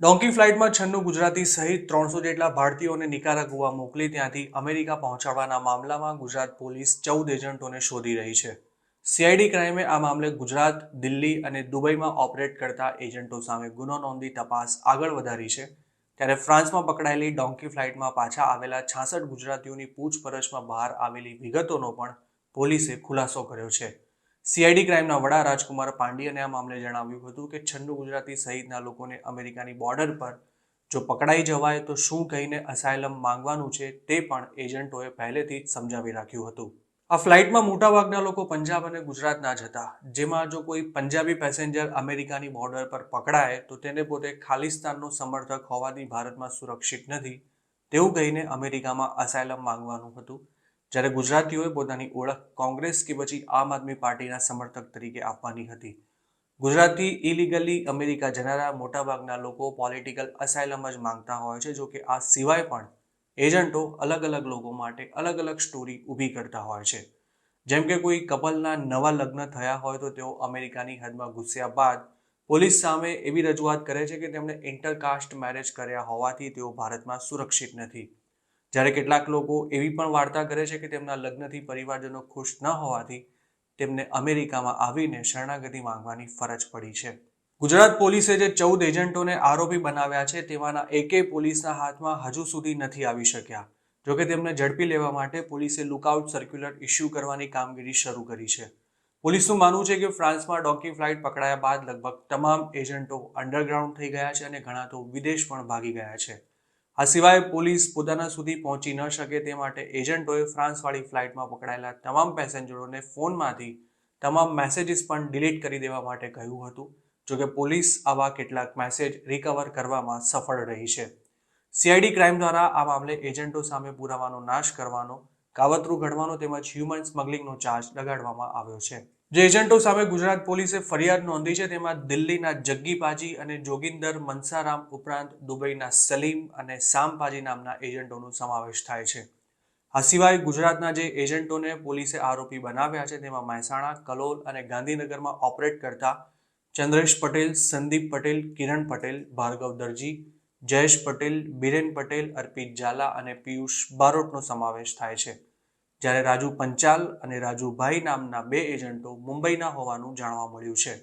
ડોન્કી ફ્લાઇટમાં 96 ગુજરાતી સહિત 300 જેટલા ભારતીયોને નિકારાગુઆ મોકલી ત્યાંથી અમેરિકા પહોંચાડવાના મામલામાં ગુજરાત પોલીસ 14 એજન્ટોને શોધી રહી છે. સીઆઈડી ક્રાઇમે આ મામલે ગુજરાત, દિલ્હી અને દુબઈમાં ઓપરેટ કરતા એજન્ટો સામે ગુનો નોંધી તપાસ આગળ વધારી છે. ત્યારે ફ્રાન્સમાં પકડાયેલી ડોન્કી ફ્લાઇટમાં પાછા આવેલા 66 ગુજરાતીઓની પૂછપરછમાં બહાર આવેલી વિગતોનો પણ પોલીસે ખુલાસો કર્યો છે. સીઆઈડી ક્રાઇમના વડા રાજકુમાર પાંડિયને આ મામલે જણાવ્યું હતું કે 96 ગુજરાતી સહિતના લોકોને અમેરિકાની બોર્ડર પર જો પકડાઈ જવાય તો શું કહીને અસાયલમ માંગવાનું છે તે પણ એજન્ટોએ પહેલેથી જ સમજાવી રાખ્યું હતું. આ ફ્લાઇટમાં મોટાભાગના લોકો પંજાબ અને ગુજરાતના જ હતા, જેમાં જો કોઈ પંજાબી પેસેન્જર અમેરિકાની બોર્ડર પર પકડાય તો તેને પોતે ખાલિસ્તાનનો સમર્થક હોવાથી ભારતમાં સુરક્ષિત નથી તેવું કહીને અમેરિકામાં અસાયલમ માંગવાનું હતું. જ્યારે ગુજરાતીઓએ પોતાની ઓળખ કોંગ્રેસ કે પછી આમ આદમી પાર્ટીના સમર્થક તરીકે આપવાની હતી. ગુજરાતથી ઇલીગલી અમેરિકા જનારા મોટાભાગના લોકો પોલિટિકલ અસાયલમ જ માંગતા હોય છે. જો કે આ સિવાય પણ એજન્ટો અલગ અલગ લોકો માટે અલગ અલગ સ્ટોરી ઊભી કરતા હોય છે. જેમ કે કોઈ કપલના નવા લગ્ન થયા હોય તો તેઓ અમેરિકાની હદમાં ઘૂસ્યા બાદ પોલીસ સામે એવી રજૂઆત કરે છે કે તેમણે ઇન્ટરકાસ્ટ મેરેજ કર્યા હોવાથી તેઓ ભારતમાં સુરક્ષિત નથી. જ્યારે કેટલાક લોકો એવી પણ વાર્તા કરે છે કે તેમના લગ્નથી પરિવારજનો ખુશ ન હોવાથી તેમને અમેરિકામાં આવીને શરણાગતિ માંગવાની ફરજ પડી છે. ગુજરાત પોલીસે જે 14 એજન્ટોને આરોપી બનાવ્યા છે તેમાંના એકેય પોલીસના હાથમાં હજુ સુધી નથી આવી શક્યા. જોકે તેમને ઝડપી લેવા માટે પોલીસે લુકઆઉટ સર્ક્યુલર ઇસ્યુ કરવાની કામગીરી શરૂ કરી છે. પોલીસનું માનવું છે કે ફ્રાન્સમાં ડોન્કી ફ્લાઇટ પકડાયા બાદ લગભગ તમામ એજન્ટો અંડરગ્રાઉન્ડ થઈ ગયા છે અને ઘણા તો વિદેશ પણ ભાગી ગયા છે. આ સિવાય પોલીસ પોતાના સુધી પહોંચી ન શકે તે માટે એજન્ટોએ ફ્રાન્સવાળી ફ્લાઇટમાં પકડાયેલા તમામ પેસેન્જરોને ફોનમાંથી તમામ મેસેજીસ પણ ડિલીટ કરી દેવા માટે કહ્યું હતું. જોકે પોલીસ આવા કેટલાક મેસેજ રિકવર કરવામાં સફળ રહી છે. સીઆઈડી ક્રાઇમ દ્વારા આ મામલે એજન્ટો સામે પુરાવાનો નાશ કરવાનો, કાવતરું ઘડવાનો તેમજ હ્યુમન સ્મગલિંગનો ચાર્જ લગાડવામાં આવ્યો છે. જે એજન્ટો સામે ગુજરાત પોલીસે ફરિયાદ નોંધી છે તેમાં દિલ્હીના જગ્ગી પાજી અને જોગિંદર મનસારામ ઉપરાંત દુબઈના સલીમ અને સામ પાજી નામના એજન્ટોનો સમાવેશ થાય છે. આ સિવાય ગુજરાતના જે એજન્ટોને પોલીસે આરોપી બનાવ્યા છે તેમાં મહેસાણા, કલોલ અને ગાંધીનગરમાં ઓપરેટ કરતા ચંદ્રેશ પટેલ, સંદીપ પટેલ, કિરણ પટેલ, ભાર્ગવ દરજી, જયેશ પટેલ, બિરેન પટેલ, અર્પિત ઝાલા અને પિયુષ બારોટનો સમાવેશ થાય છે. જ્યારે રાજુ પંચાલ અને રાજુભાઈ નામના 2 એજન્ટો મુંબઈના હોવાનું જાણવા મળ્યું છે.